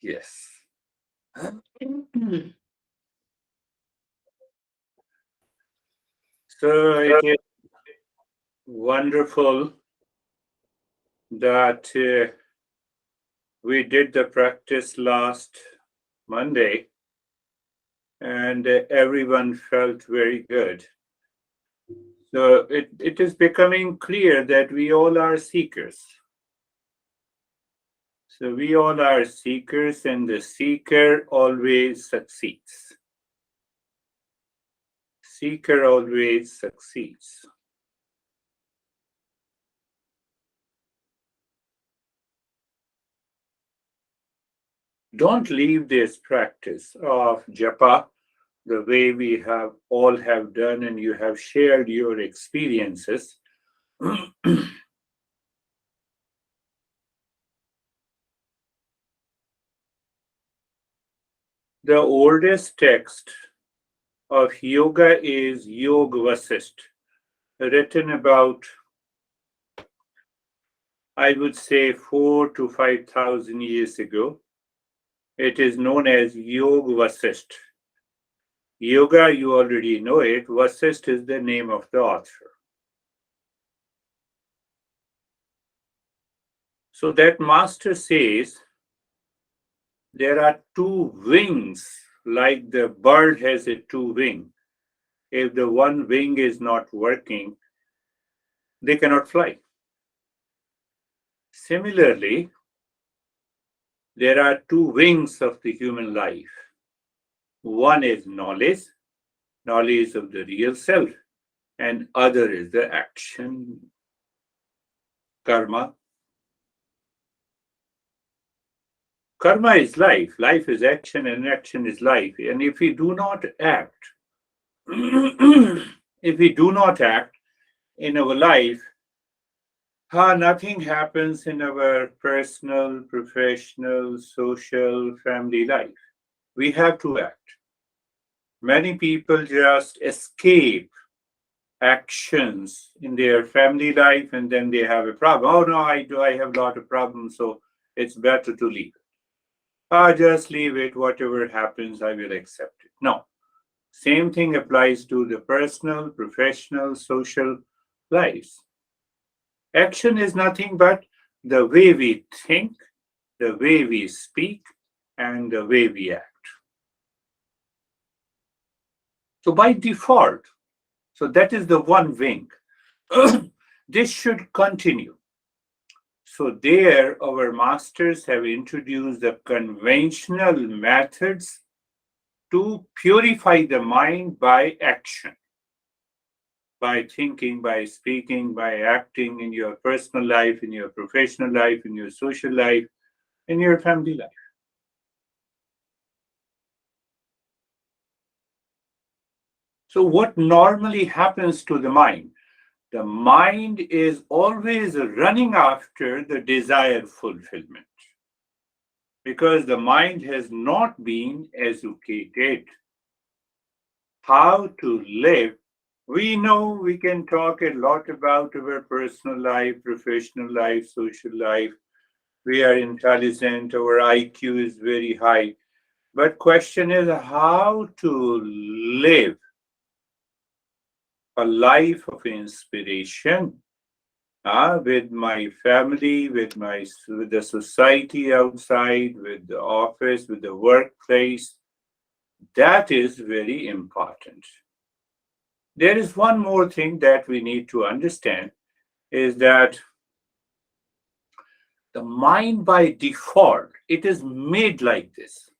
Yes. So it is wonderful that we did the practice last Monday and everyone felt very good. So it is becoming clear that we all are seekers. So we all are seekers, and the seeker always succeeds. Seeker always succeeds. Don't leave this practice of japa the way we have all have done, and you have shared your experiences. The oldest text of yoga is Yog Vasist, written about, I would say, 4 to 5,000 years ago. It is known as Yog Vasist. Yoga, you already know it. Vasist is the name of the author. So that master says there are two wings, like the bird has a two wing. If the one wing is not working, they cannot fly. Similarly, there are two wings of the human life. One is knowledge, knowledge of the real self, and other is the action, karma. Karma is life, life is action, and action is life. And if we do not act, if we do not act in our life, nothing happens in our personal, professional, social, family life. We have to act. Many people just escape actions in their family life and then they have a problem. Oh no, I have a lot of problems, so it's better to leave. Just leave it, whatever happens, I will accept it. No. Same thing applies to the personal, professional, social lives. Action is nothing but the way we think, the way we speak, and the way we act. So by default, so that is the one wing. This should continue. So there, our masters have introduced the conventional methods to purify the mind by action, by thinking, by speaking, by acting in your personal life, in your professional life, in your social life, in your family life. So, what normally happens to the mind? The mind is always running after the desired fulfillment because the mind has not been educated how to live. We know we can talk a lot about our personal life, professional life, social life. We are intelligent, our IQ is very high. But question is how to live a life of inspiration with my family, with the society outside, with the office, with the workplace. That is very important. There is one more thing that we need to understand is that the mind by default, it is made like this.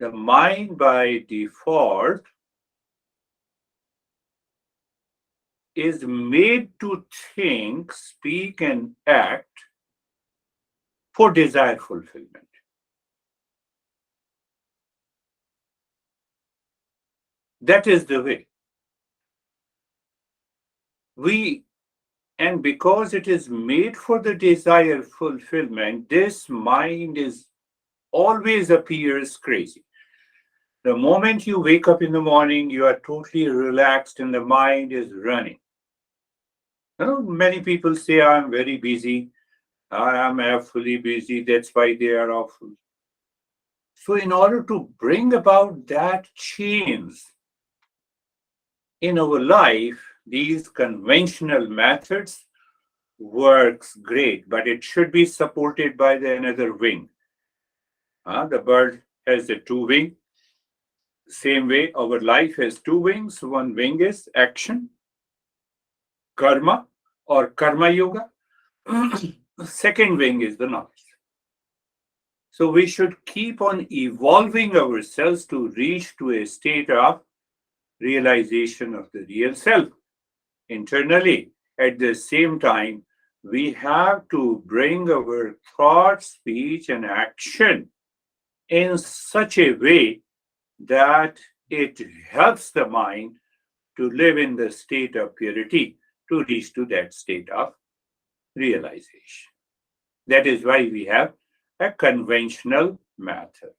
The mind by default is made to think, speak, and act for desired fulfillment. That is the way. We And because it is made for the desired fulfillment, this mind is always appears crazy. The moment you wake up in the morning, you are totally relaxed and the mind is running. Many people say, I'm very busy. I am fully busy. That's why they are awful. So, in order to bring about that change in our life, these conventional methods works great, but it should be supported by the another wing. The bird has the two wing. Same way, our life has two wings. One wing is action, karma or karma yoga. Second wing is the knowledge. So we should keep on evolving ourselves to reach to a state of realization of the real self internally. At the same time, we have to bring our thought, speech, and action in such a way that it helps the mind to live in the state of purity to reach to that state of realization. That is why we have a conventional method.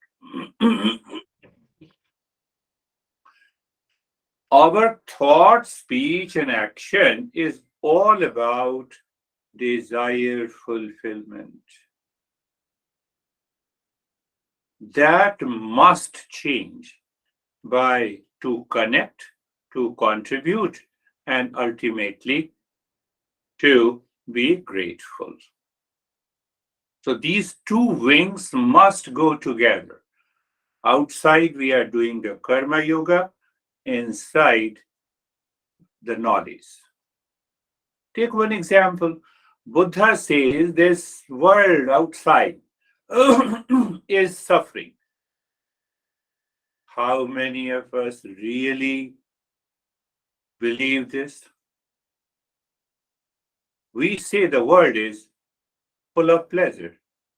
Our thought, speech, and action is all about desire fulfillment. That must change by to connect, to contribute, and ultimately to be grateful. So these two wings must go together. Outside, we are doing the karma yoga, inside, the knowledge. Take one example. Buddha says this world outside is suffering. How many of us really believe this? We say the world is full of pleasure.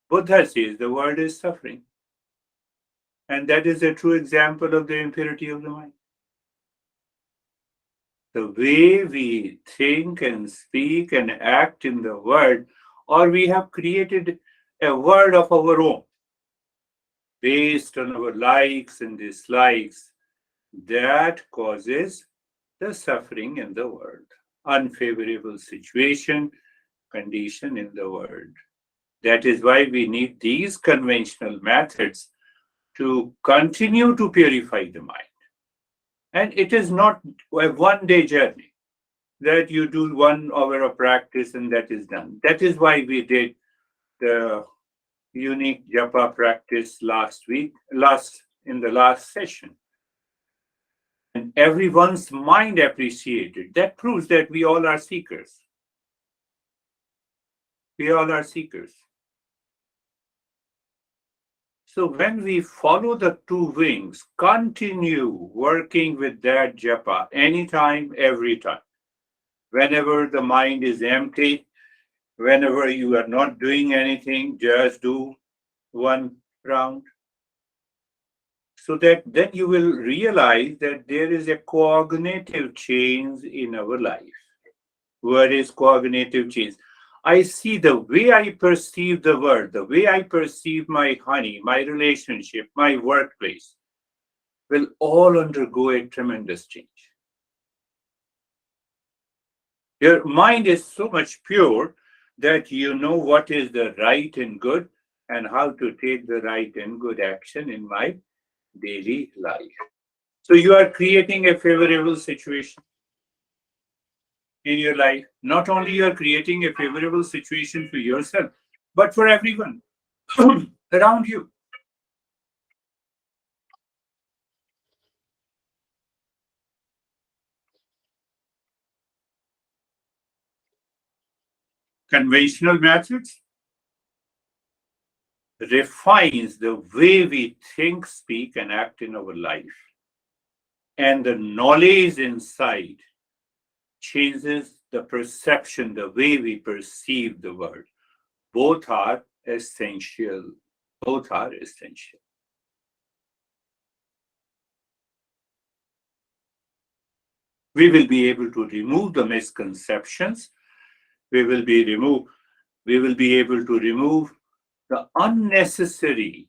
Buddha says the world is suffering. And that is a true example of the impurity of the mind. The way we think and speak and act in the world, or we have created a world of our own based on our likes and dislikes, that causes the suffering in the world, unfavorable situation, condition in the world. That is why we need these conventional methods to continue to purify the mind. And it is not a one day journey that you do 1 hour of practice and that is done. That is why we did the unique japa practice in the last session. And everyone's mind appreciated. That proves that we all are seekers. We all are seekers. So when we follow the two wings, continue working with that japa anytime, every time. Whenever the mind is empty, whenever you are not doing anything, just do 1 round. So that then you will realize that there is a cognitive change in our life. What is cognitive change? I see the way I perceive the world, the way I perceive my honey, my relationship, my workplace will all undergo a tremendous change. Your mind is so much pure that you know what is the right and good and how to take the right and good action in my daily life. So you are creating a favorable situation in your life. Not only you are creating a favorable situation for yourself, but for everyone around you. Conventional methods refines the way we think, speak, and act in our life. And the knowledge inside changes the perception, the way we perceive the world. Both are essential. Both are essential. We will be able to remove the misconceptions. We will be remove. We will be able to remove the unnecessary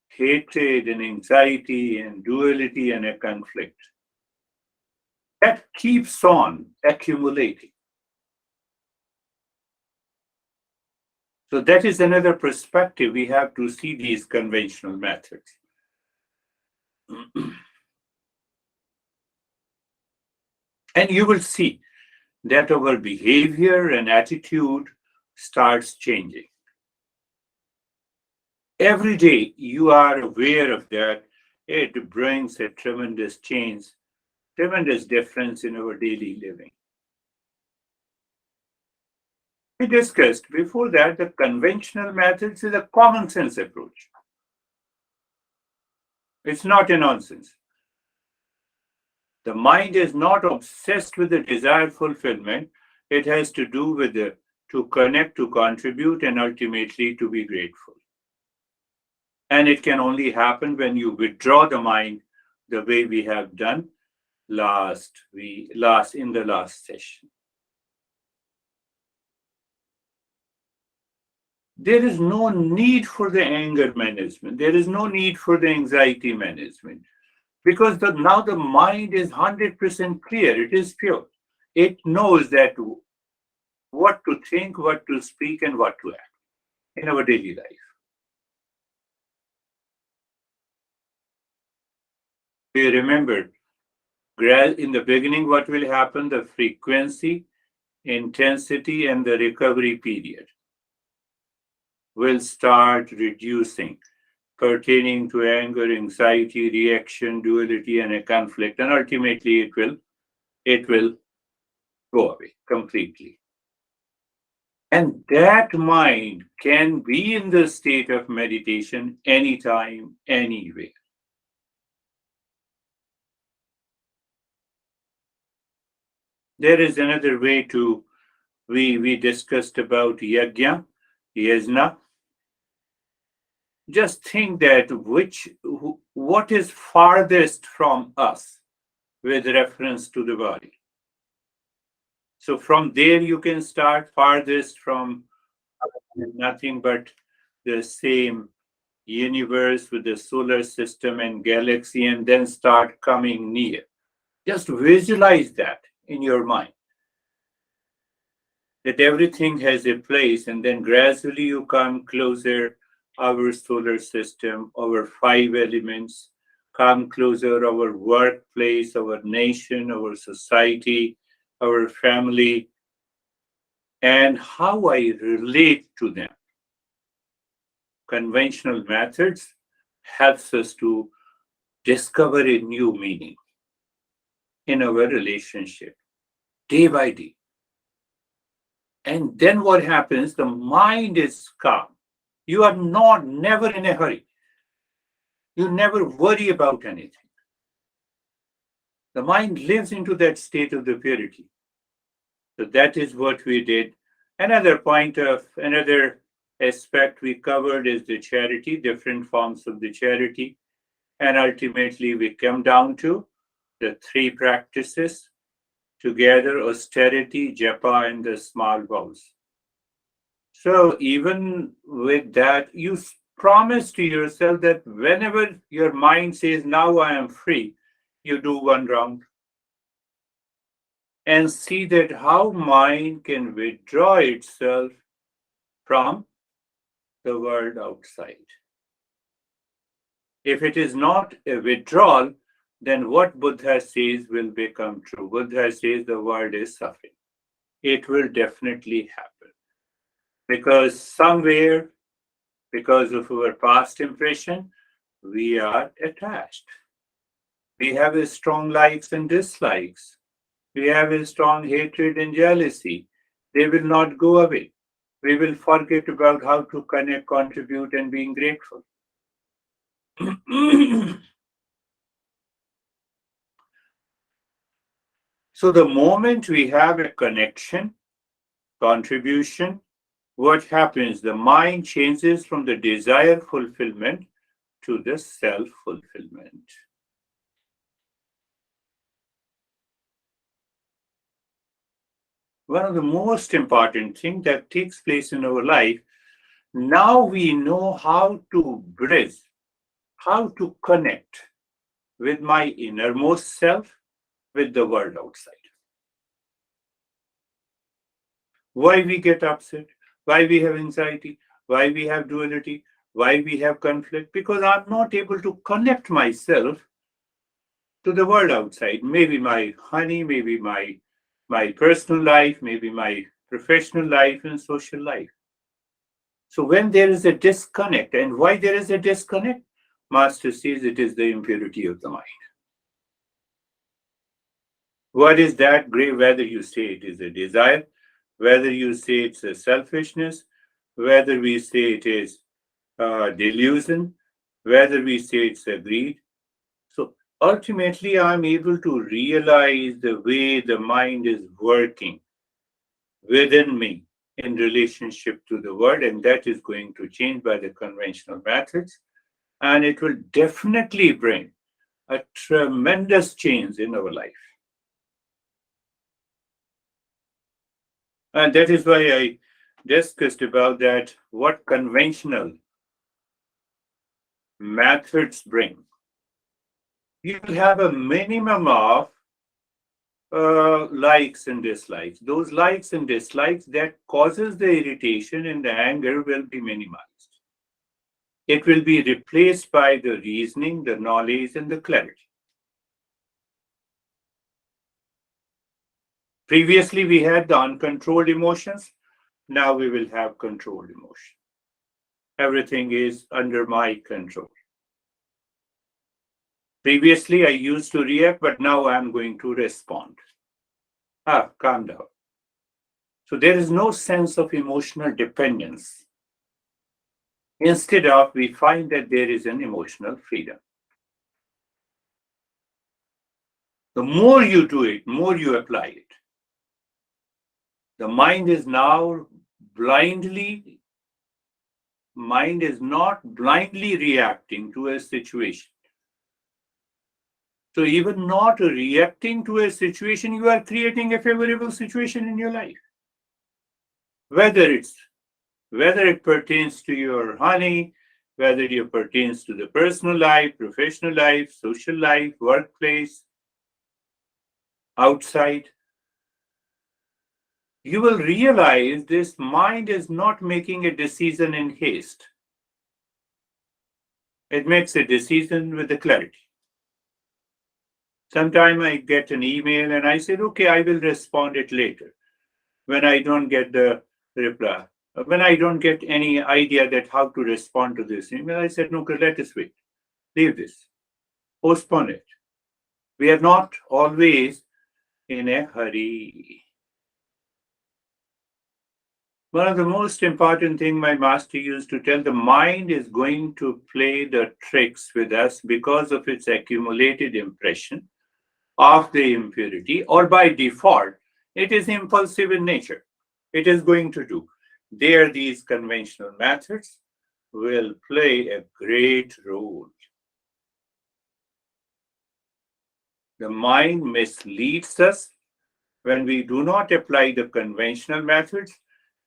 hatred and anxiety and duality and a conflict that keeps on accumulating. So that is another perspective we have to see these conventional methods. And you will see that our behavior and attitude starts changing. Every day you are aware of that. It brings a tremendous change, tremendous difference in our daily living. We discussed before that the conventional methods is a common sense approach. It's not a nonsense. The mind is not obsessed with the desired fulfillment. It has to do with the to connect, to contribute, and ultimately to be grateful. And it can only happen when you withdraw the mind the way we have done last in the last session. There is no need for the anger management. There is no need for the anxiety management because now the mind is 100% clear. It is pure. It knows that what to think, what to speak, and what to act in our daily life. We remember in the beginning what will happen, the frequency, intensity, and the recovery period will start reducing pertaining to anger, anxiety, reaction, duality, and a conflict, and ultimately it will go away completely. And that mind can be in the state of meditation anytime, anywhere. There is another way to we discussed about yajna. Just think that what is farthest from us with reference to the body. So from there you can start farthest from nothing but the same universe with the solar system and galaxy, and then start coming near. Just visualize that in your mind, that everything has a place, and then gradually you come closer. Our solar system, our five elements come closer, our workplace, our nation, our society, our family, and how I relate to them. Conventional methods helps us to discover a new meaning in our relationship day by day. And then what happens? The mind is calm. You are never in a hurry. You never worry about anything. The mind lives into that state of the purity. So that is what we did. Another aspect we covered is the charity, different forms of the charity. And ultimately we come down to the three practices together: austerity, japa, and the small vows. So even with that, you promise to yourself that whenever your mind says, now I am free, you do one round and see that how mind can withdraw itself from the world outside. If it is not a withdrawal, then what Buddha says will become true. Buddha says the world is suffering. It will definitely happen. Because somewhere, because of our past impression, we are attached. We have a strong likes and dislikes. We have a strong hatred and jealousy. They will not go away. We will forget about how to connect, contribute, and being grateful. So the moment we have a connection, contribution, what happens? The mind changes from the desire fulfillment to the self fulfillment. One of the most important things that takes place in our life, now we know how to bridge, how to connect with my innermost self, with the world outside. Why we get upset, why we have anxiety, why we have duality, why we have conflict? Because I'm not able to connect myself to the world outside, maybe my honey, maybe my personal life, maybe my professional life and social life. So when there is a disconnect, and why there is a disconnect, Master says it is the impurity of the mind. What is that grave? Whether you say it is a desire, whether you say it's a selfishness, whether we say it is delusion, whether we say it's a greed. So ultimately, I'm able to realize the way the mind is working within me in relationship to the world, and that is going to change by the conventional methods. And it will definitely bring a tremendous change in our life. And that is why I discussed about that, what conventional methods bring. You will have a minimum of likes and dislikes. Those likes and dislikes that causes the irritation and the anger will be minimized. It will be replaced by the reasoning, the knowledge, and the clarity. Previously, we had the uncontrolled emotions. Now we will have controlled emotion. Everything is under my control. Previously, I used to react, but now I'm going to respond. Calm down. So there is no sense of emotional dependence. Instead of, we find that there is an emotional freedom. The more you do it, more you apply it. The blindly, mind is not blindly reacting to a situation. So even not reacting to a situation, you are creating a favorable situation in your life. Whether it pertains to your honey, whether it pertains to the personal life, professional life, social life, workplace, outside, you will realize this mind is not making a decision in haste. It makes a decision with the clarity. Sometime I get an email and I said, okay, I will respond it later. When I don't get the reply, when I don't get any idea that how to respond to this email, I said, no, okay, let us wait. Leave this. Postpone it. We are not always in a hurry. One of the most important thing my master used to tell, the mind is going to play the tricks with us because of its accumulated impression of the impurity, or by default, it is impulsive in nature. It is going to do. There, these conventional methods will play a great role. The mind misleads us when we do not apply the conventional methods.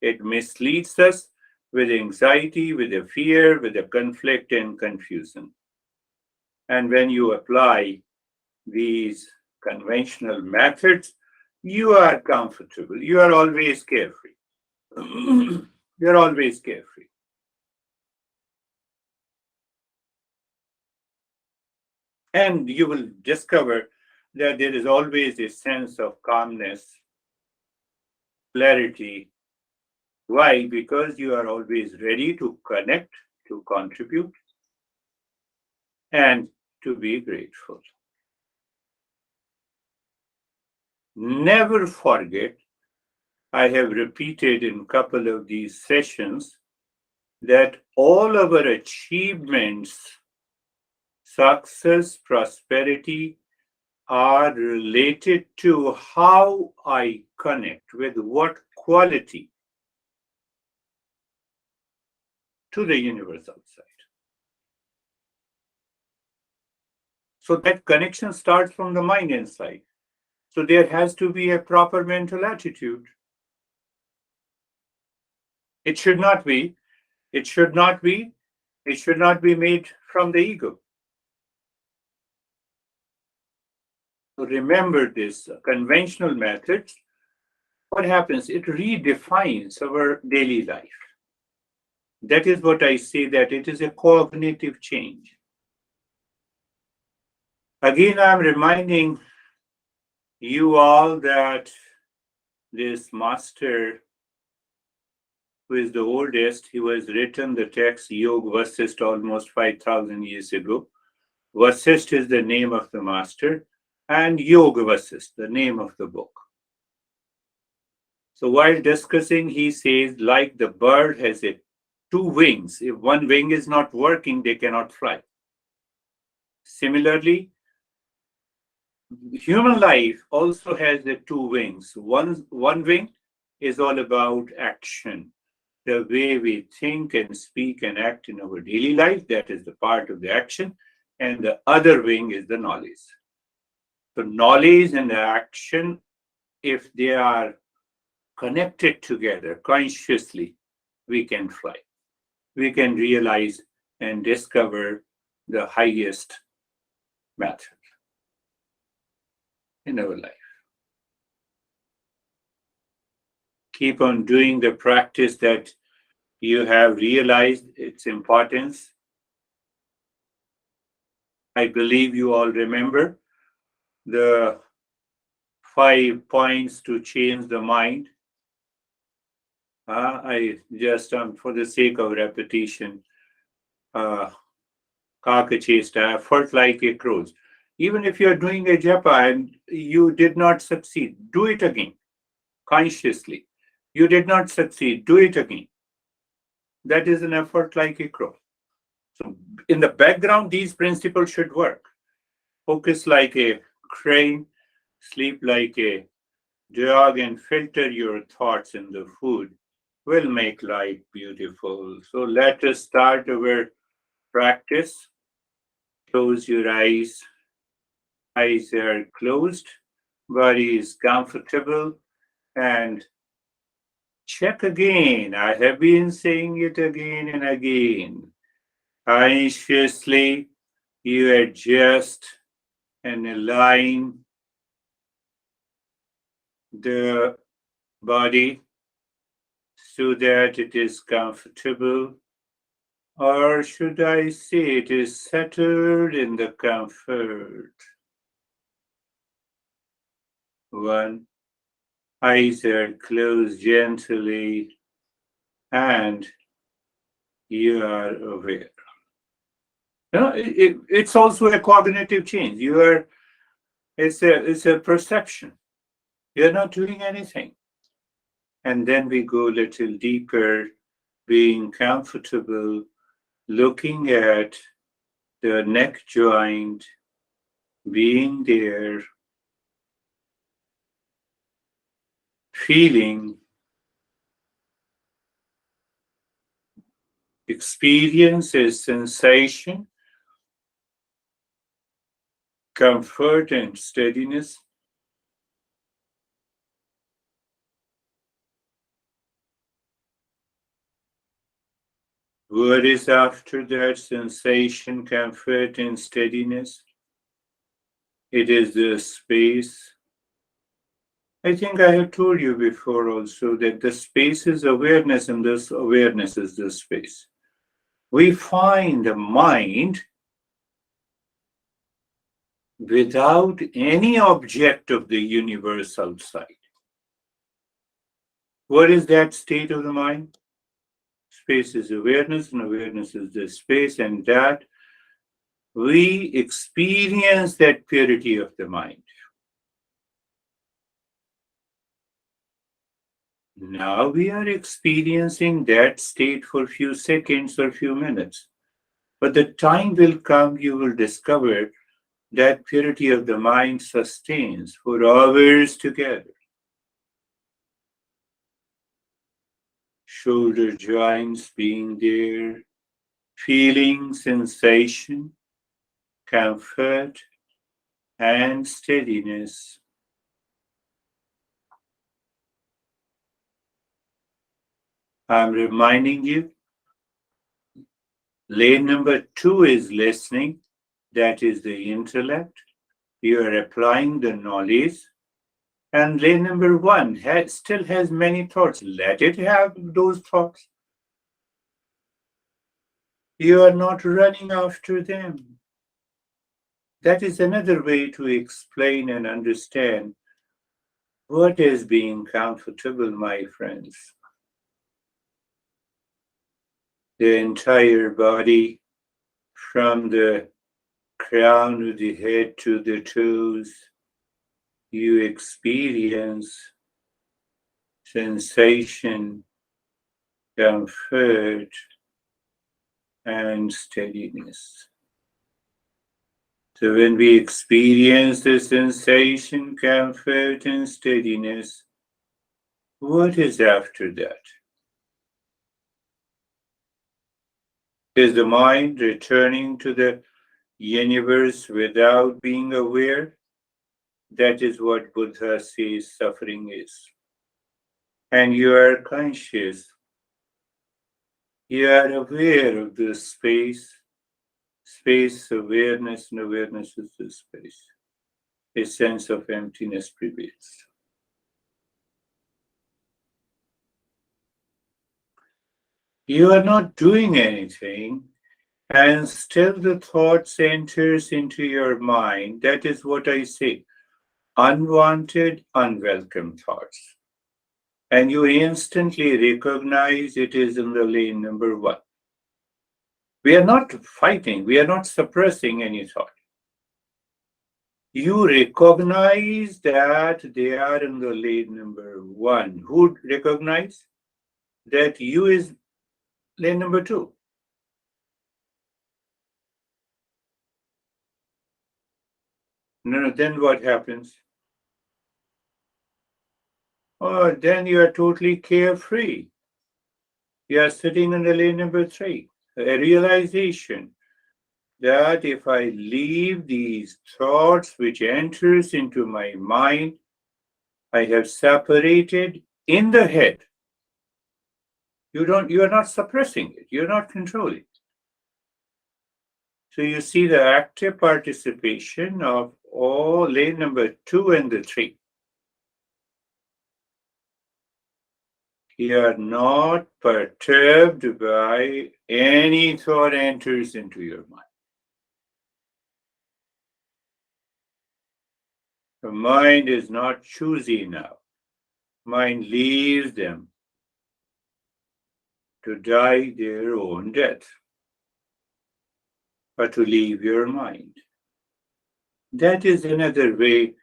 It misleads us with anxiety, with a fear, with a conflict and confusion. And when you apply these conventional methods, you are comfortable. You are always carefree. You're always carefree. And you will discover that there is always a sense of calmness, clarity. Why? Because you are always ready to connect, to contribute, and to be grateful. Never forget, I have repeated in a couple of these sessions, that all our achievements, success, prosperity, are related to how I connect with what quality to the universe outside. So that connection starts from the mind inside. So there has to be a proper mental attitude. It should not be, it should not be, it should not be made from the ego. So remember this conventional methods. What happens? It redefines our daily life. That is what I say, that it is a cognitive change. Again, I'm reminding you all that this master, who is the oldest, he was written the text Yoga Vasist almost 5,000 years ago. Vasist is the name of the master, and Yoga Vasist, the name of the book. So while discussing, he says, like the bird has two wings. If one wing is not working, they cannot fly. Similarly, human life also has the two wings. One wing is all about action, the way we think and speak and act in our daily life. That is the part of the action. And the other wing is the knowledge. So, knowledge and the action, if they are connected together consciously, we can fly. We can realize and discover the highest method in our life. Keep on doing the practice that you have realized its importance. I believe you all remember the 5 points to change the mind. I just, for the sake of repetition, Kakachesta, effort like a crows. Even if you're doing a japa and you did not succeed, do it again consciously. You did not succeed, do it again. That is an effort like a crow. So, in the background, these principles should work. Focus like a crane, sleep like a dog, and filter your thoughts in the food will make life beautiful. So, let us start our practice. Close your eyes. Eyes are closed, body is comfortable, and check again. I have been saying it again and again. Consciously, you adjust and align the body so that it is comfortable, or should I say it is settled in the comfort. One, eyes are closed gently, and you are aware. It's also a cognitive change. It's a perception. You're not doing anything. And then we go a little deeper, being comfortable, looking at the neck joint, being there, feeling, experience as sensation, comfort, and steadiness. What is after that sensation, comfort, and steadiness? It is the space. I think I have told you before also that the space is awareness and this awareness is the space. We find the mind without any object of the universe outside. What is that state of the mind? Space is awareness, and awareness is the space, and that we experience that purity of the mind. Now we are experiencing that state for a few seconds or few minutes. But the time will come you will discover that purity of the mind sustains for hours together. Shoulder joints being there, feeling sensation, comfort, and steadiness. I'm reminding you, lane number 2 is listening, that is the intellect. You are applying the knowledge. And lane number 1 still has many thoughts. Let it have those thoughts. You are not running after them. That is another way to explain and understand what is being comfortable, my friends. The entire body, from the crown of the head to the toes, you experience sensation, comfort, and steadiness. So when we experience the sensation, comfort, and steadiness, what is after that? Is the mind returning to the universe without being aware? That is what Buddha says suffering is. And you are conscious, you are aware of the space awareness, and awareness is the space. A sense of emptiness prevails. You are not doing anything, and still the thoughts enters into your mind. That is what I say. Unwanted, unwelcome thoughts. And you instantly recognize it is in the lane number one. We are not fighting, we are not suppressing any thought. You recognize that they are in the lane number one. Who recognize that you is lane number two? No, then what happens? Oh, then you are totally carefree. You are sitting in the lane number three. A realization that if I leave these thoughts which enters into my mind, I have separated in the head. You are not suppressing it, you're not controlling. So you see the active participation of all lane number two and the three. You are not perturbed by any thought enters into your mind. The mind is not choosy now. Mind leaves them to die their own death, but to leave your mind. That is another way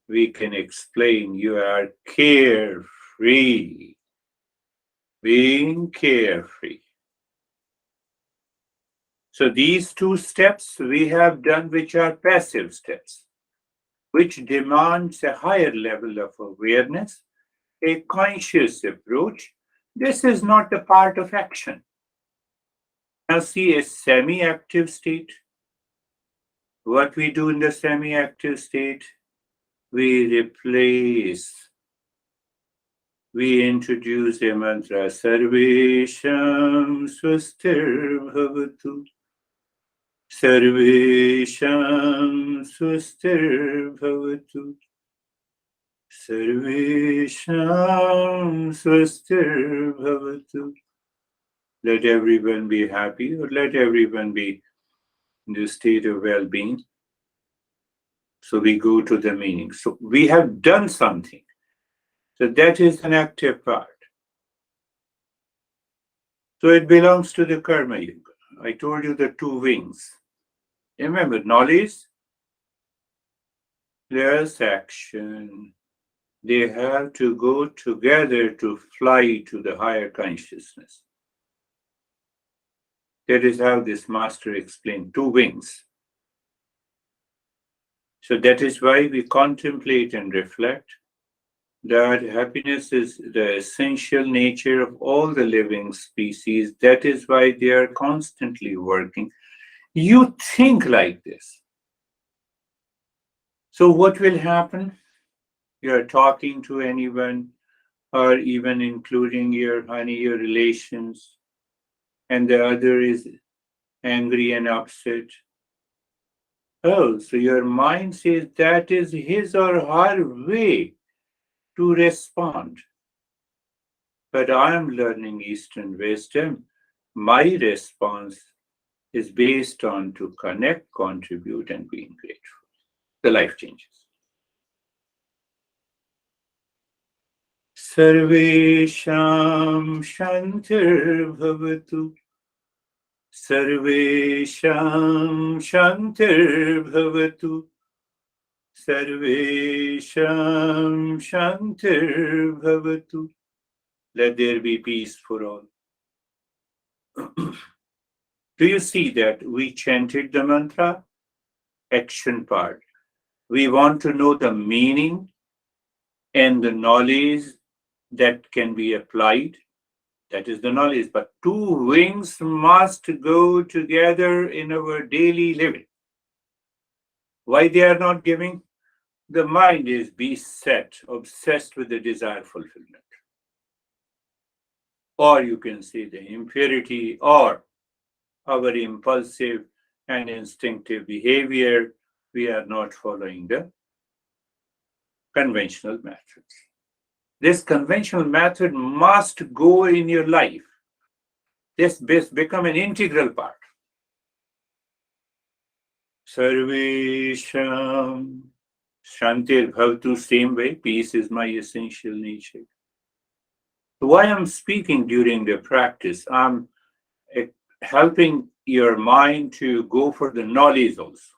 we can explain you are carefree, being carefree. So these two steps we have done, which are passive steps, which demands a higher level of awareness, a conscious approach. This is not a part of action. Now see a semi-active state. What we do in the semi-active state, we introduce a mantra, Sarvesham Swastir Bhavatu. Sarvesham Swastir Bhavatu. Sarvesham Swastir Bhavatu. Let everyone be happy, or let everyone be in the state of well-being. So we go to the meaning. So we have done something. So that is an active part. So it belongs to the Karma Yuga. I told you the two wings. Remember, knowledge plus action. They have to go together to fly to the higher consciousness. That is how this master explained two wings. So that is why we contemplate and reflect that happiness is the essential nature of all the living species. That is why they are constantly working. You think like this. So what will happen? You're talking to anyone, or even including your honey, your relations, and the other is angry and upset. Oh, so your mind says that is his or her way to respond. But I am learning Eastern wisdom. My response is based on to connect, contribute, and being grateful. The life changes. Sarvesham Shantir Bhavatu. Sarvesham Shantir Bhavatu. Sarvesham Shantir Bhavatu. Let there be peace for all. Do you see that we chanted the mantra? Action part. We want to know the meaning and the knowledge that can be applied. That is the knowledge. But two wings must go together in our daily living. Why they are not giving? The mind is beset, obsessed with the desire fulfillment. Or you can say the impurity or our impulsive and instinctive behavior. We are not following the conventional methods. This conventional method must go in your life. This become an integral part. Sarvesham Shantir Bhavatu, same way, peace is my essential nature. So why I'm speaking during the practice, I'm helping your mind to go for the knowledge also,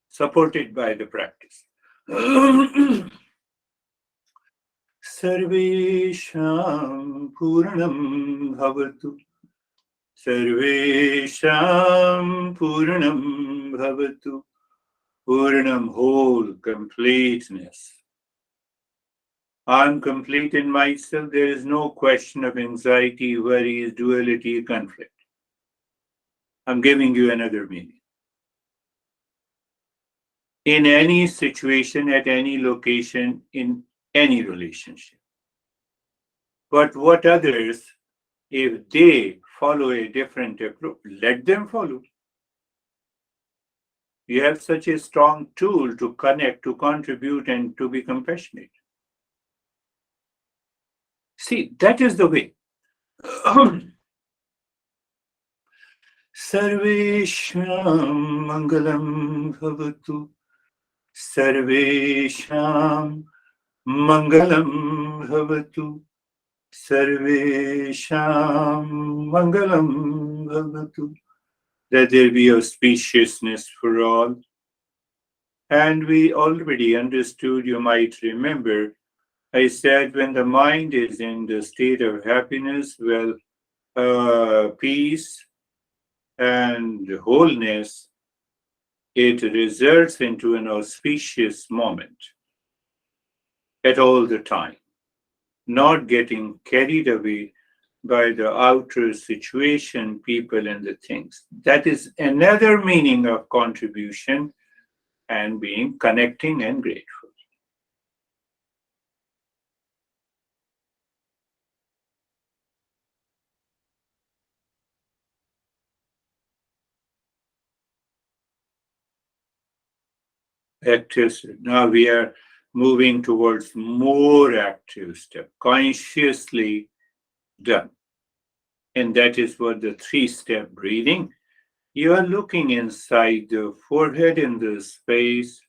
supported by the practice. Sarvesham Purnam Bhavatu. Sarvesham Purnam Bhavatu. Purnam, whole, completeness. I'm complete in myself. There is no question of anxiety, worries, duality, conflict. I'm giving you another meaning. In any situation, at any location, in any relationship. But what others, if they follow a different approach, let them follow. You have such a strong tool to connect, to contribute, and to be compassionate. See, that is the way. Sarvesham Mangalam Bhavatu. Sarvesham Mangalam Bhavatu. Sarvesham Mangalam Bhavatu. That there be auspiciousness for all. And we already understood, you might remember, I said when the mind is in the state of happiness, well, peace and wholeness, it results into an auspicious moment at all the time, not getting carried away by the outer situation, people, and the things. That is another meaning of contribution and being connecting and grateful. Active. Now we are moving towards more active step, consciously done. And that is what the three-step breathing. You are looking inside the forehead in the space.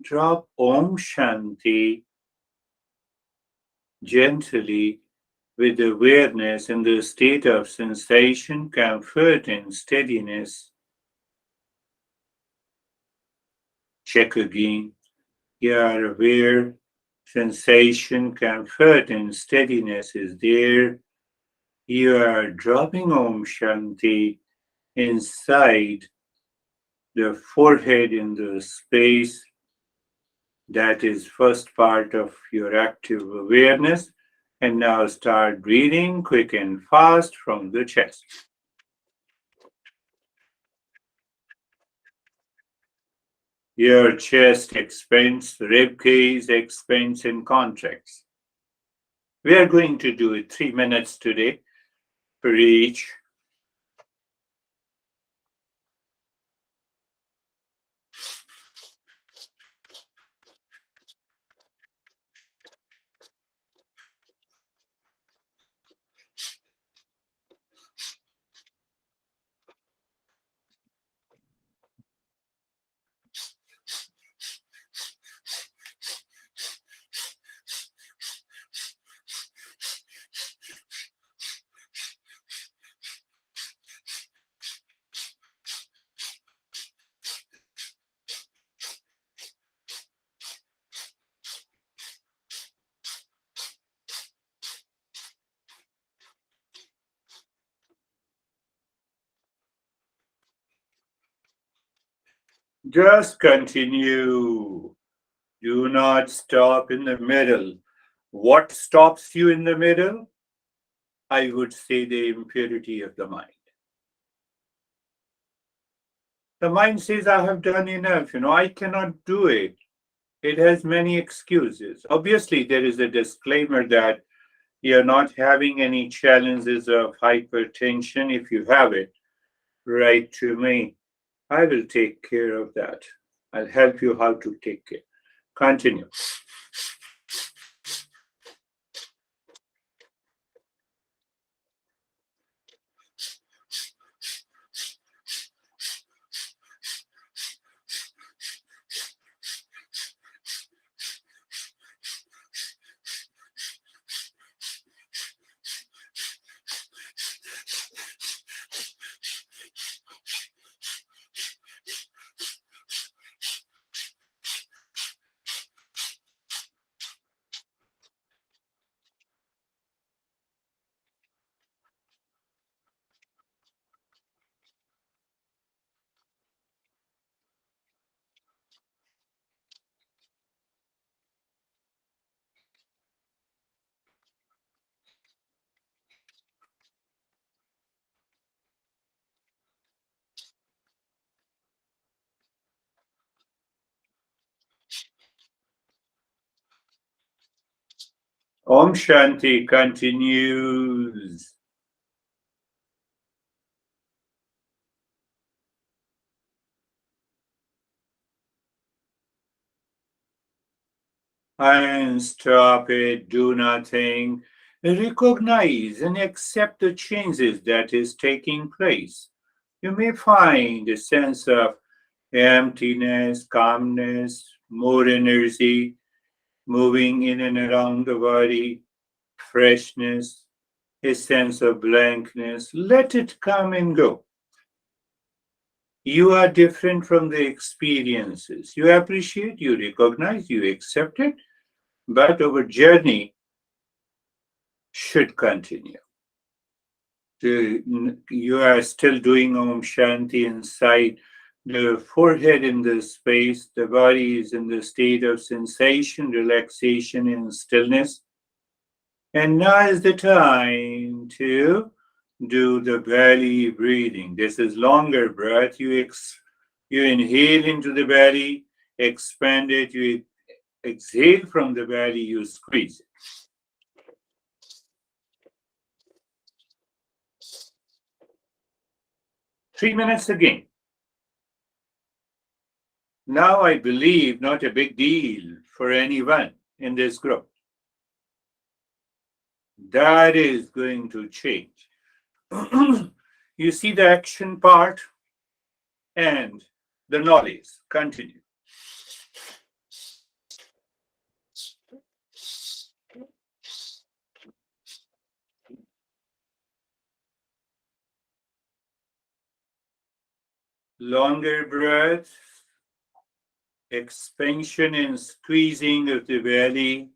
Drop Om Shanti gently with awareness in the state of sensation, comfort, and steadiness. Check again. You are aware, sensation, comfort, and steadiness is there. You are dropping Om Shanti inside the forehead in the space. That is first part of your active awareness. And now start breathing quick and fast from the chest. Your chest expands, rib cage expands and contracts. We are going to do it 3 minutes today for each. Just continue. Do not stop in the middle. What stops you in the middle? I would say the impurity of the mind. The mind says, I have done enough, I cannot do it. It has many excuses. Obviously, there is a disclaimer that you're not having any challenges of hypertension. If you have it, write to me. I will take care of that. I'll help you how to take care. Continue. Om Shanti continues. And stop it, do nothing. Recognize and accept the changes that is taking place. You may find a sense of emptiness, calmness, more energy, moving in and around the body, freshness, a sense of blankness. Let it come and go. You are different from the experiences. You appreciate, you recognize, you accept it, but our journey should continue. You are still doing Om Shanti inside the forehead in the space. The body is in the state of sensation, relaxation, and stillness. And now is the time to do the belly breathing. This is longer breath. You inhale into the belly, expand it. You exhale from the belly, you squeeze it. 3 minutes again. Now I believe not a big deal for anyone in this group. That is going to change. You see the action part and the knowledge. Continue. Longer breath, expansion and squeezing of the belly.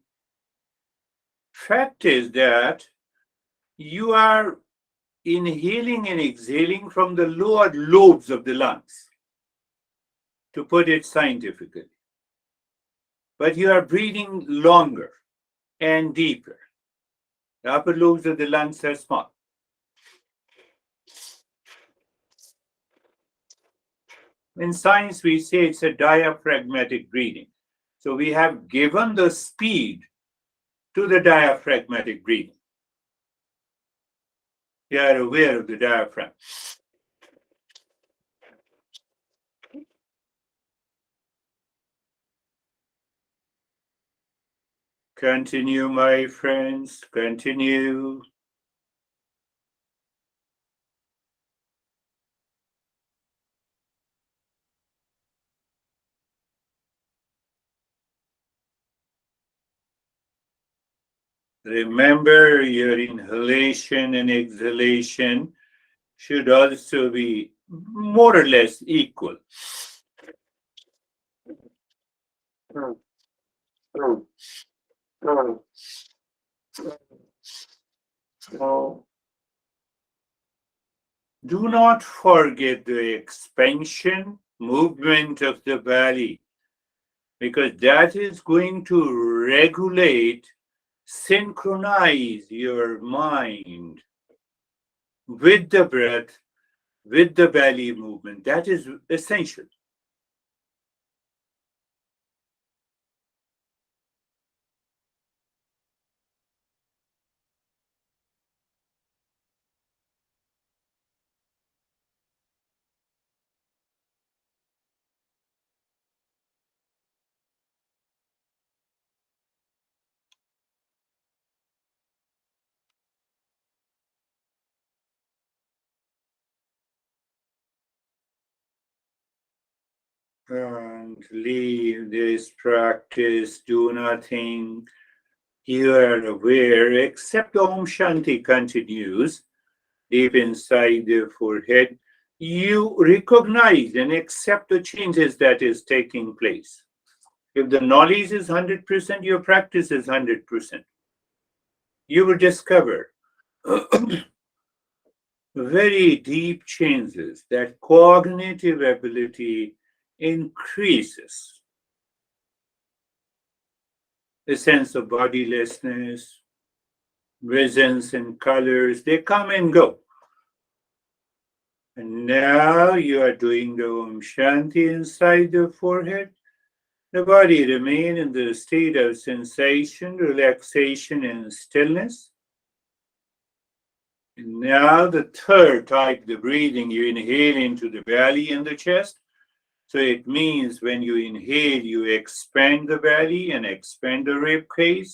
Fact is that you are inhaling and exhaling from the lower lobes of the lungs, to put it scientifically. But you are breathing longer and deeper. The upper lobes of the lungs are small. In science, we say it's a diaphragmatic breathing. So we have given the speed to the diaphragmatic breathing. You are aware of the diaphragm. Continue, my friends, continue. Remember, your inhalation and exhalation should also be more or less equal. Do not forget the expansion movement of the belly, because that is going to regulate, synchronize your mind with the breath, with the belly movement. That is essential. And leave this practice, do nothing. You are aware, except Om Shanti continues deep inside the forehead. You recognize and accept the changes that is taking place. If the knowledge is 100%, your practice is 100%. You will discover very deep changes, that cognitive ability increases. The sense of bodilessness, visions and colors, they come and go. And now you are doing the Om Shanti inside the forehead. The body remain in the state of sensation, relaxation, and stillness. And now the third type, the breathing, you inhale into the belly and the chest. So it means when you inhale, you expand the belly and expand the rib cage.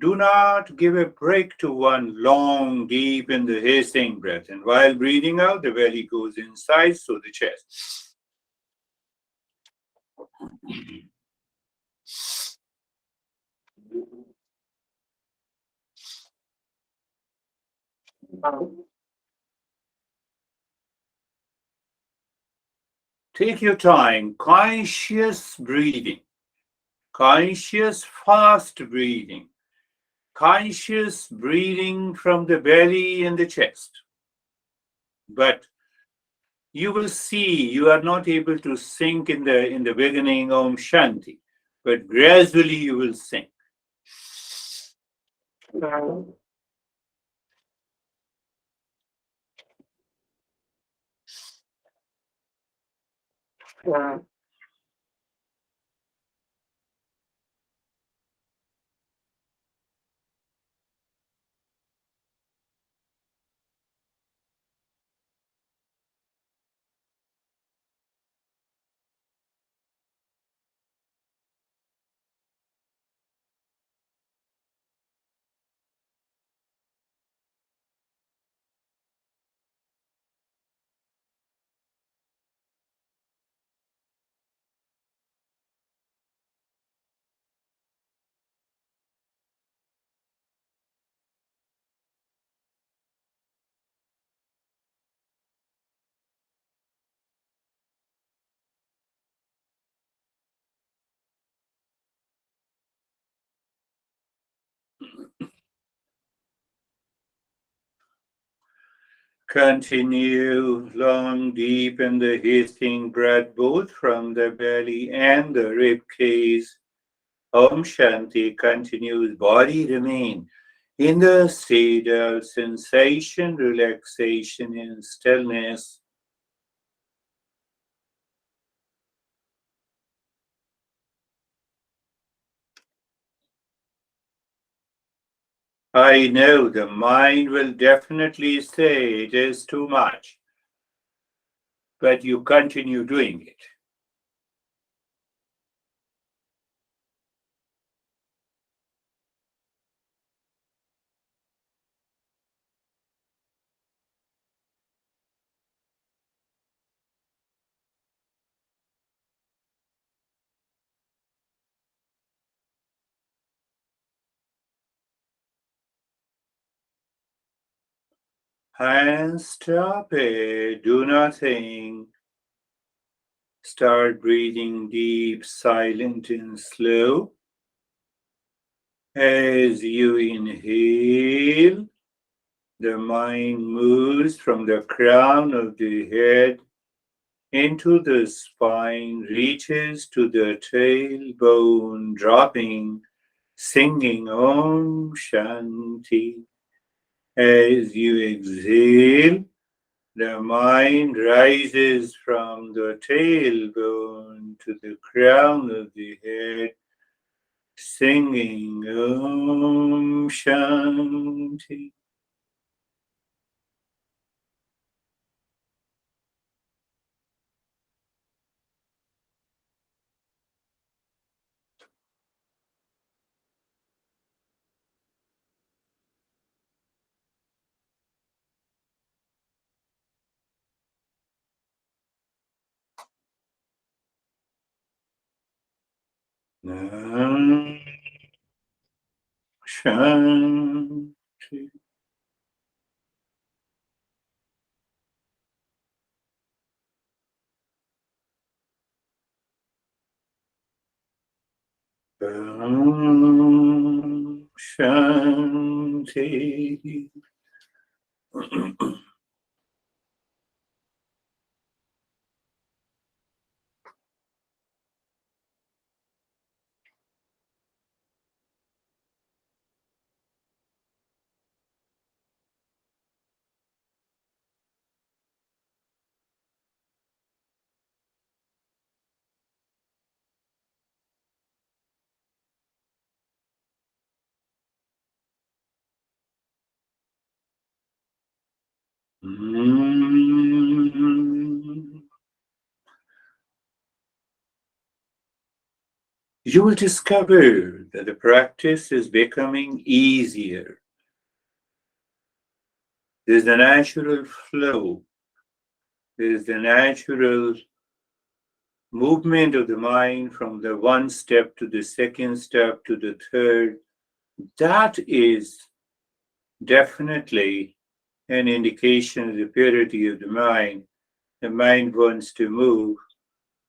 Do not give a break to one long, deep in the hissing breath. And while breathing out, the belly goes inside, so the chest. Take your time, conscious breathing, conscious fast breathing, conscious breathing from the belly and the chest. But you will see you are not able to sink in the beginning Om Shanti, but gradually you will sink. Continue long, deep in the hissing breath, both from the belly and the rib cage. Om Shanti continues, body remain in the state of sensation, relaxation, and stillness. I know the mind will definitely say it is too much, but you continue doing it. And stop it, do nothing. Start breathing deep, silent, and slow. As you inhale, the mind moves from the crown of the head into the spine, reaches to the tailbone, dropping, singing Om Shanti. As you exhale, the mind rises from the tailbone to the crown of the head, singing Om Shanti. Om Shanti. Om Shanti. You will discover that the practice is becoming easier. There's the natural flow, there's the natural movement of the mind from the one step to the second step to the third. That is definitely an indication of the purity of the mind. The mind wants to move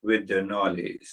with the knowledge.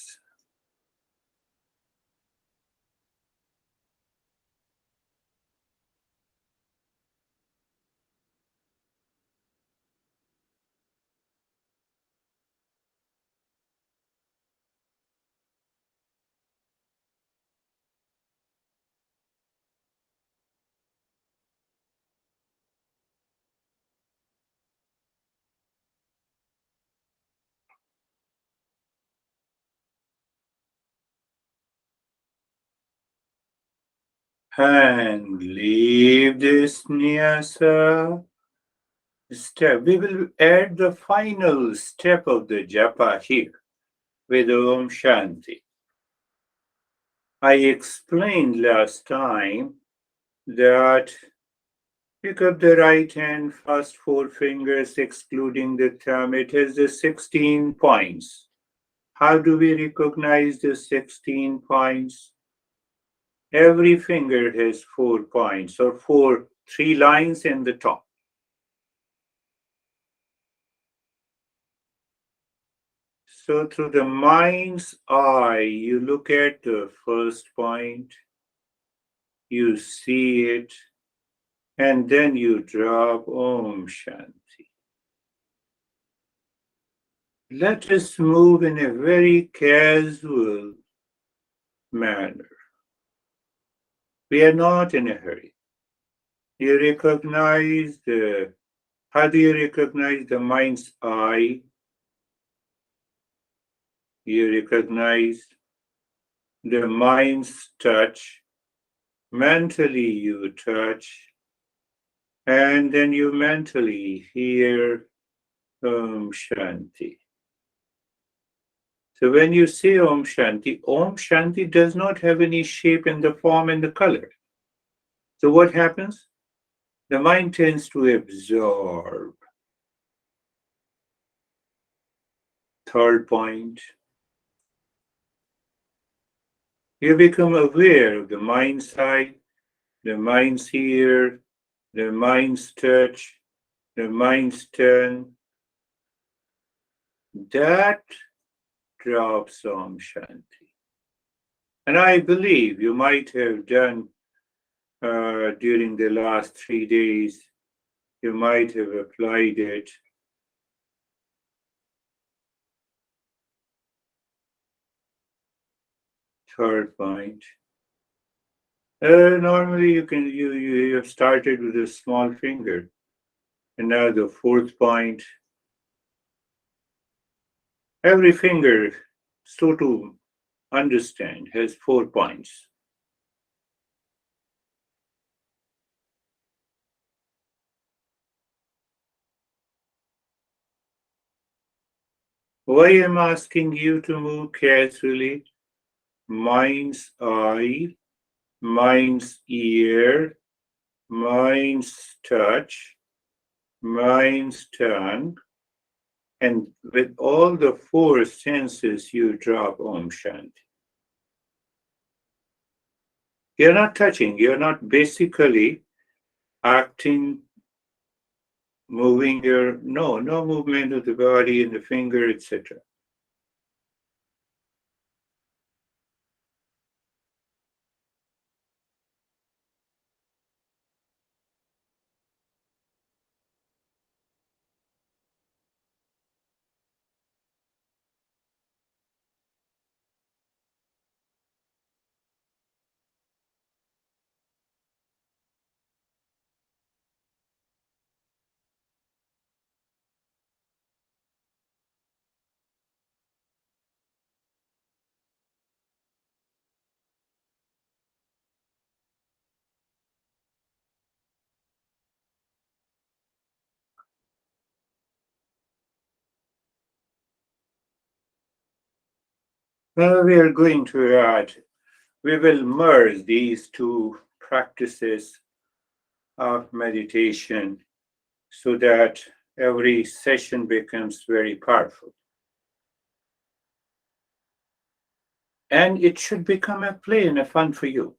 And leave this nyasa step. We will add the final step of the japa here with Om Shanti. I explained last time that pick up the right hand, first four fingers excluding the thumb. It has the 16 points. How do we recognize the 16 points? Every finger has 4 points or three lines in the top. So through the mind's eye, you look at the first point, you see it, and then you drop Om Shanti. Let us move in a very casual manner. We are not in a hurry. You recognize how do you recognize the mind's eye? You recognize the mind's touch. Mentally you touch, and then you mentally hear Om Shanti. So when you say Om Shanti does not have any shape in the form and the color. So what happens? The mind tends to absorb. Third point, you become aware of the mind's eye, the mind's ear, the mind's touch, the mind's turn. That drops Om Shanti. And I believe you might have done during the last 3 days, you might have applied it. third point. Normally, you have started with a small finger, and now the fourth point. Every finger, so to understand, has 4 points. Why am I asking you to move casually? Mind's eye, mind's ear, mind's touch, mind's tongue, and with all the four senses, you drop Om Shanti. You're not touching, you're not basically acting, moving your, no movement of the body and the finger, etc. We are going to add, we will merge these two practices of meditation so that every session becomes very powerful. And it should become a play and a fun for you.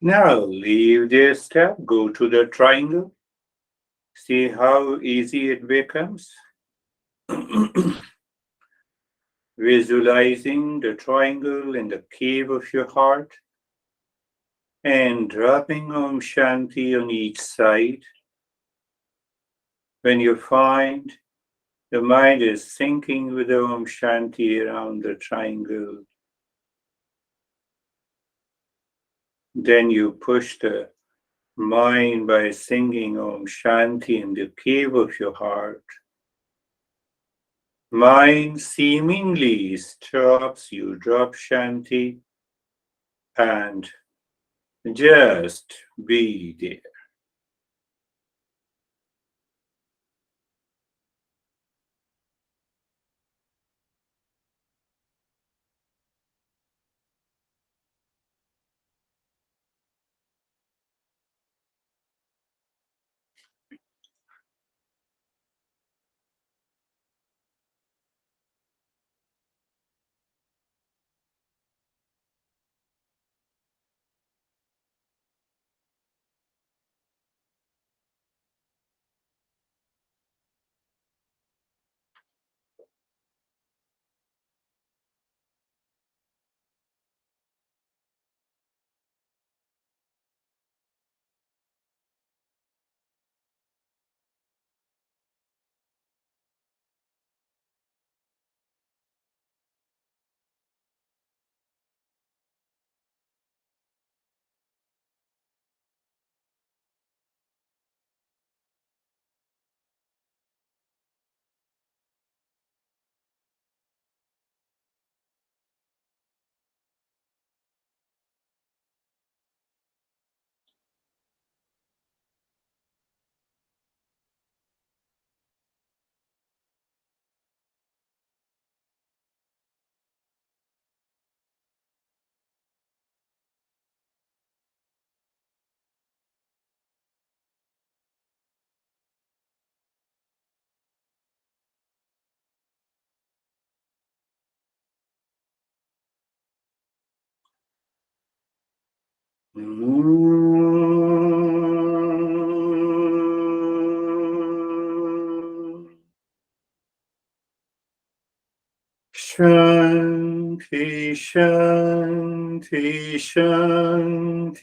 Now leave this step, go to the triangle, see how easy it becomes. Visualizing the triangle in the cave of your heart and dropping Om Shanti on each side. When you find the mind is sinking with Om Shanti around the triangle, then you push the mind by singing Om Shanti in the cave of your heart. Mind seemingly stops, you drop Shanti and just be there. Shanti, Shanti, Shanti.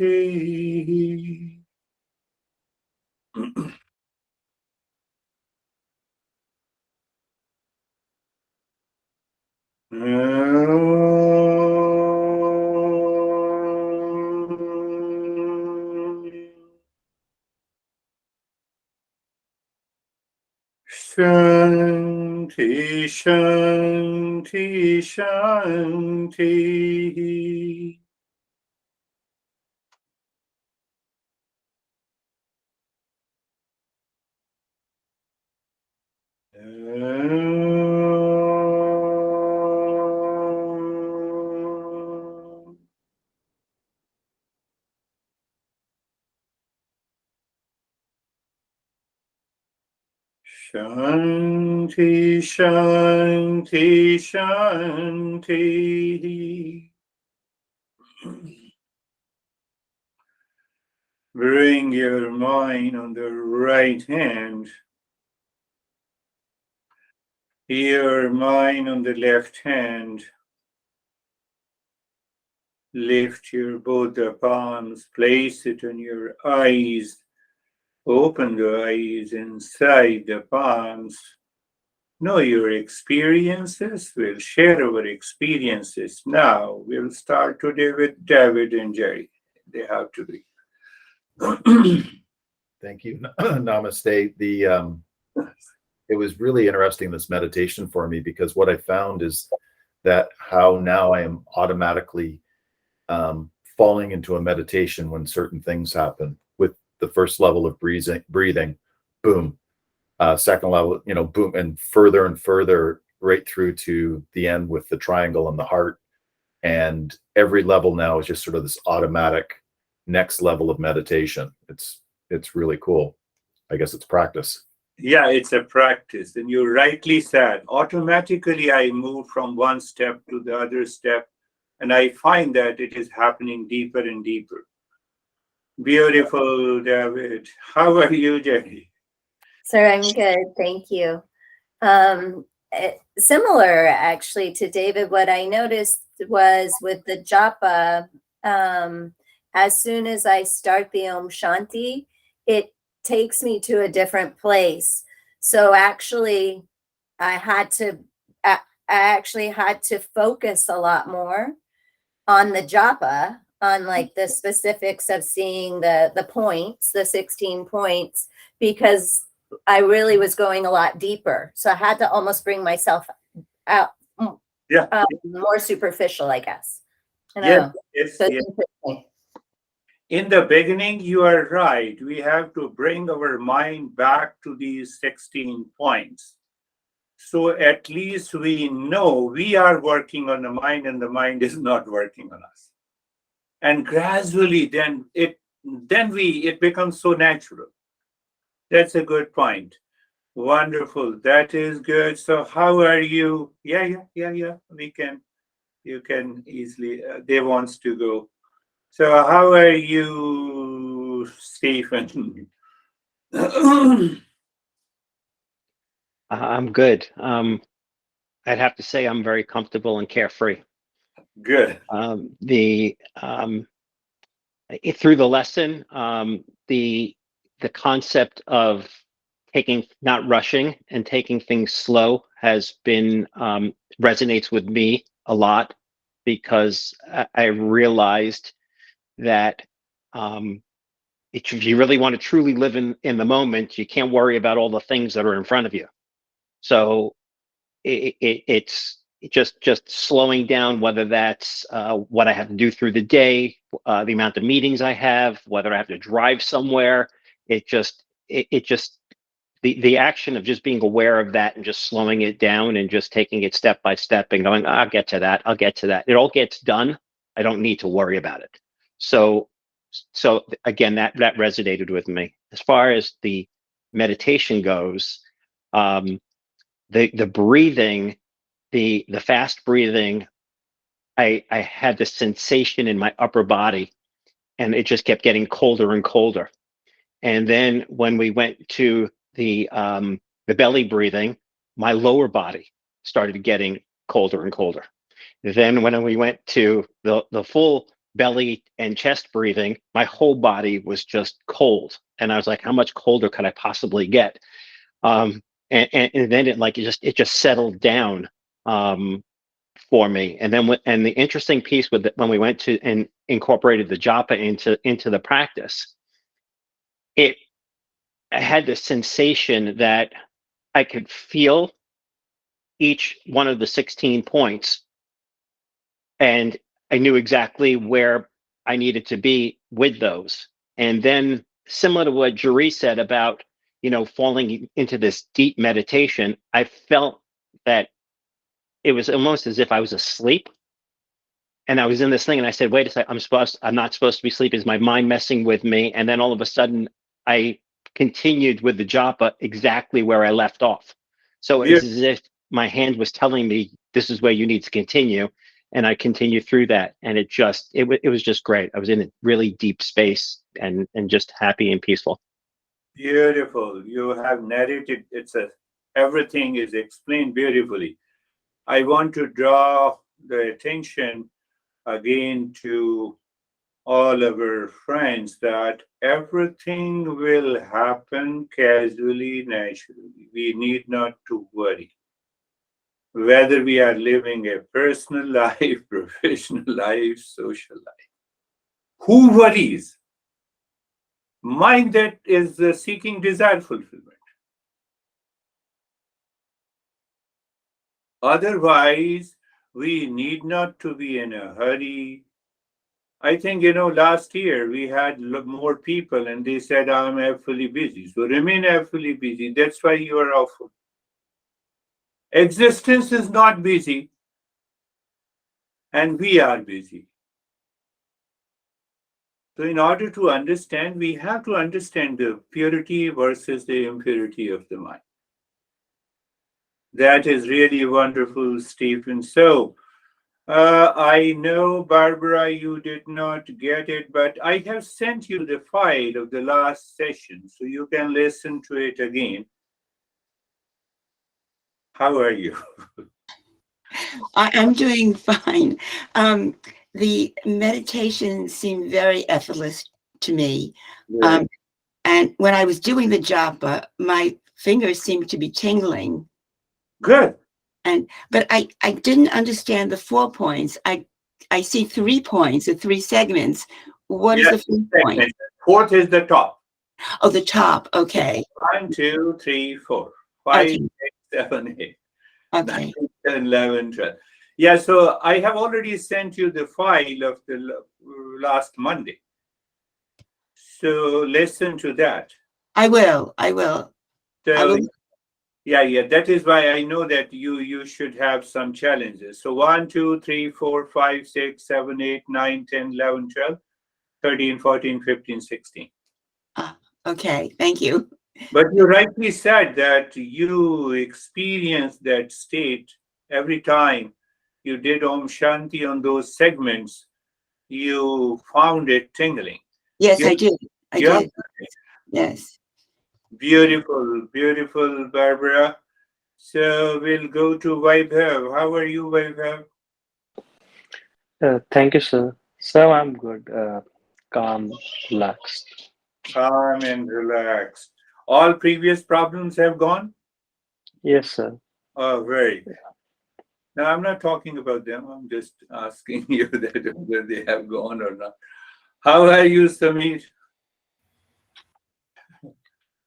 Shanti, Shanti, Shanti. Shanti, Shanti, Shanti. Bring your mind on the right hand, your mind on the left hand. Lift your both the palms, place it on your eyes. Open the eyes inside the palms. Know your experiences. We'll share our experiences now. We'll start today with David and Jerry. They have to be. Thank you. Namaste. It was really interesting, this meditation for me, because what I found is that how now I am automatically falling into a meditation when certain things happen. With the first level of breathing, boom. Second level, boom, and further, right through to the end with the triangle and the heart. And every level now is just sort of this automatic next level of meditation. It's really cool. I guess it's practice. Yeah, it's a practice. And you rightly said, automatically I move from one step to the other step. And I find that it is happening deeper and deeper. Beautiful, David. How are you, Jerry? Sir, I'm good. Thank you. Similar, actually, to David, what I noticed was with the japa, as soon as I start the Om Shanti, it takes me to a different place. So actually, I actually had to focus a lot more on the japa, on like the specifics of seeing the points, the 16 points, because I really was going a lot deeper. So I had to almost bring myself out more superficial, I guess. Yes. So In the beginning, you are right. We have to bring our mind back to these 16 points. So at least we know we are working on the mind and the mind is not working on us. And gradually then it becomes so natural. That's a good point. Wonderful. That is good. So how are you? Yeah. You can easily, they wants to go. So how are you, Stephen? I'm good. I'd have to say I'm very comfortable and carefree. Good. Through the lesson, the concept of not rushing and taking things slow has been resonates with me a lot, because I realized that if you really want to truly live in the moment, you can't worry about all the things that are in front of you. So it's just slowing down, whether that's what I have to do through the day, the amount of meetings I have, whether I have to drive somewhere. It just the action of just being aware of that and just slowing it down and just taking it step by step and going, I'll get to that. It all gets done. I don't need to worry about it. So again, that resonated with me. As far as the meditation goes, the breathing, the fast breathing, I had the sensation in my upper body, and it just kept getting colder and colder. And then when we went to the belly breathing, my lower body started getting colder and colder. Then when we went to the full belly and chest breathing, my whole body was just cold. And I was like, how much colder could I possibly get? And then it just settled down for me. And then and the interesting piece with when we went to and incorporated the japa into the practice, I had the sensation that I could feel each one of the 16 points, and I knew exactly where I needed to be with those. And then, similar to what Girish said about, falling into this deep meditation, I felt that it was almost as if I was asleep. And I was in this thing, and I said, wait a second, I'm not supposed to be sleeping. Is my mind messing with me? And then all of a sudden, I continued with the japa exactly where I left off. So it was as if my hand was telling me, this is where you need to continue. And I continued through that. And it was just great. I was in a really deep space and just happy and peaceful. Beautiful. You have narrated, everything is explained beautifully. I want to draw the attention again to all our friends that everything will happen casually, naturally. We need not to worry. Whether we are living a personal life, professional life, social life. Who worries? Mind that is seeking desire fulfillment. Otherwise, we need not to be in a hurry. I think, last year we had more people and they said, I'm fully busy. So remain fully busy. That's why you are awful. Existence is not busy, and we are busy. So in order to understand, we have to understand the purity versus the impurity of the mind. That is really wonderful, Stephen. So I know, Barbara, you did not get it, but I have sent you the file of the last session, so you can listen to it again. How are you? I'm doing fine. The meditation seemed very effortless to me. And when I was doing the japa, my fingers seemed to be tingling. Good. But I didn't understand the 4 points. I see 3 points or 3 segments. What is the 4th point? 4th is the top. Oh, the top. Okay. 1, 2, 3, 4, 5, Okay. 6, 7, 8, Okay. 9, 10, 11, 12. Yeah, so I have already sent you the file of the last Monday. So listen to that. I will. So, yeah, that is why I know that you should have some challenges. So 1, 2, 3, 4, 5, 6, 7, 8, 9, 10, 11, 12, 13, 14, 15, 16. Okay, thank you. But you rightly said that you experienced that state every time you did Om Shanti on those segments. You found it tingling. Yes, I did. I did. Yes. Beautiful, beautiful, Barbara. So we'll go to Vaibhav. How are you, Vaibhav? Thank you, sir. Sir, I'm good. Calm, relaxed. Calm and relaxed. All previous problems have gone? Yes, sir. Oh, very good. Now, I'm not talking about them. I'm just asking you that whether they have gone or not. How are you, Samir?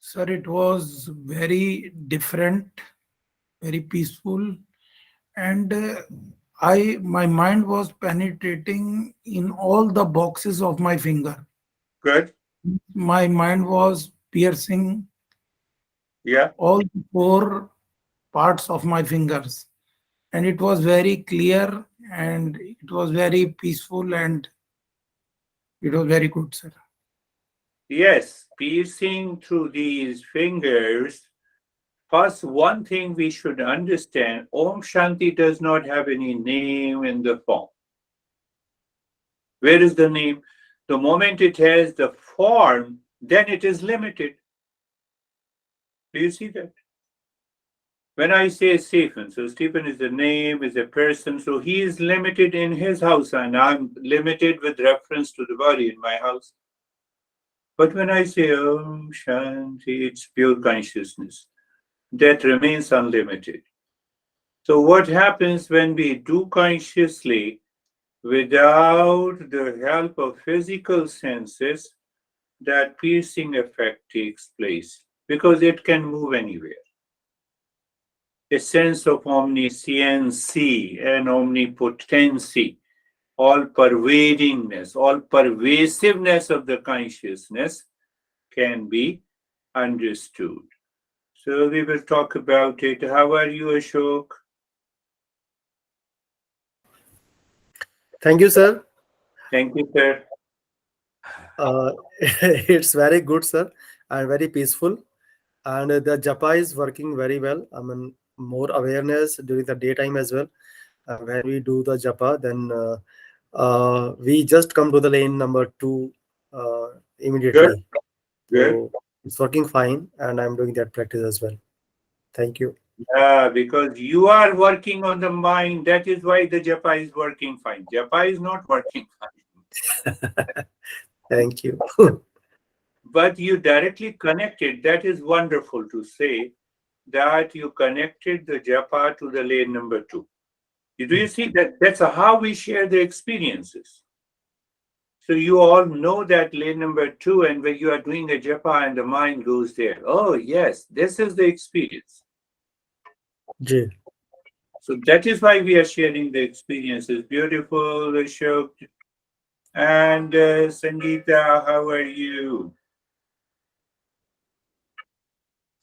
Sir, it was very different, very peaceful, and my mind was penetrating in all the boxes of my finger. Good. My mind was piercing all the 4 parts of my fingers, and it was very clear, and it was very peaceful, and it was very good, sir. Yes, piercing through these fingers. First, one thing we should understand, Om Shanti does not have any name in the form. Where is the name? The moment it has the form, then it is limited. Do you see that? When I say Stephen, so Stephen is a name, is a person, so he is limited in his house, and I'm limited with reference to the body in my house. But when I say Om Shanti, it's pure consciousness. That remains unlimited. So what happens when we do consciously without the help of physical senses? That piercing effect takes place because it can move anywhere. A sense of omniscience and omnipotency, all pervadingness, all pervasiveness of the consciousness can be understood. So we will talk about it. How are you, Ashok? Thank you, sir. Thank you, sir. It's very good, sir, and very peaceful. And the japa is working very well. I mean, more awareness during the daytime as well. When we do the japa, then we just come to the lane number 2 Good, immediately. good. So it's working fine, and I'm doing that practice as well. Thank you. Yeah, because you are working on the mind. That is why the japa is working fine. Japa is not working fine. Thank you. But you directly connected. That is wonderful to say that you connected the japa to the lane number 2. Do you see that? That's how we share the experiences. So you all know that lane number 2, and when you are doing a japa and the mind goes there. Oh, yes, this is the experience. Ji. So that is why we are sharing the experiences. Beautiful, Ashok. And Sangeeta, how are you?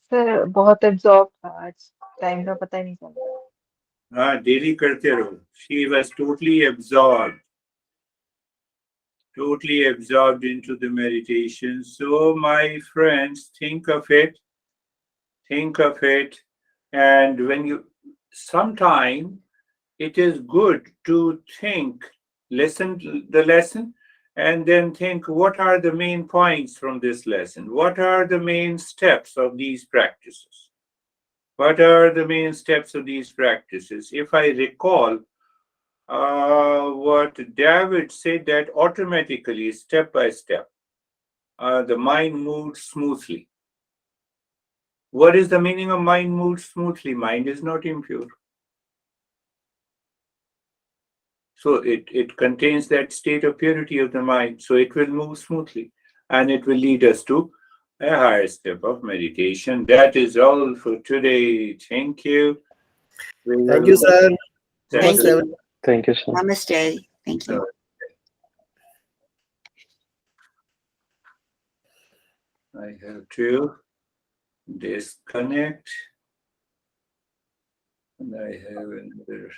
Sir बहुत absorb था आज time का पता ही नहीं चला हाँ, देरी करते रहो. She was totally absorbed into the meditation. So my friends, think of it, and when you, sometime it is good to think, listen to the lesson, and then think, what are the main points from this lesson? What are the main steps of these practices? What are the main steps of these practices? If I recall, what David said, that automatically, step by step, the mind moves smoothly. What is the meaning of mind moves smoothly? Mind is not impure. So it contains that state of purity of the mind. So it will move smoothly, and it will lead us to a higher step of meditation. That is all for today. Thank you. Thank you, sir. Thank Namaste, you. everyone. Thank you, sir. Namaste. Thank you. I have to disconnect, and I have another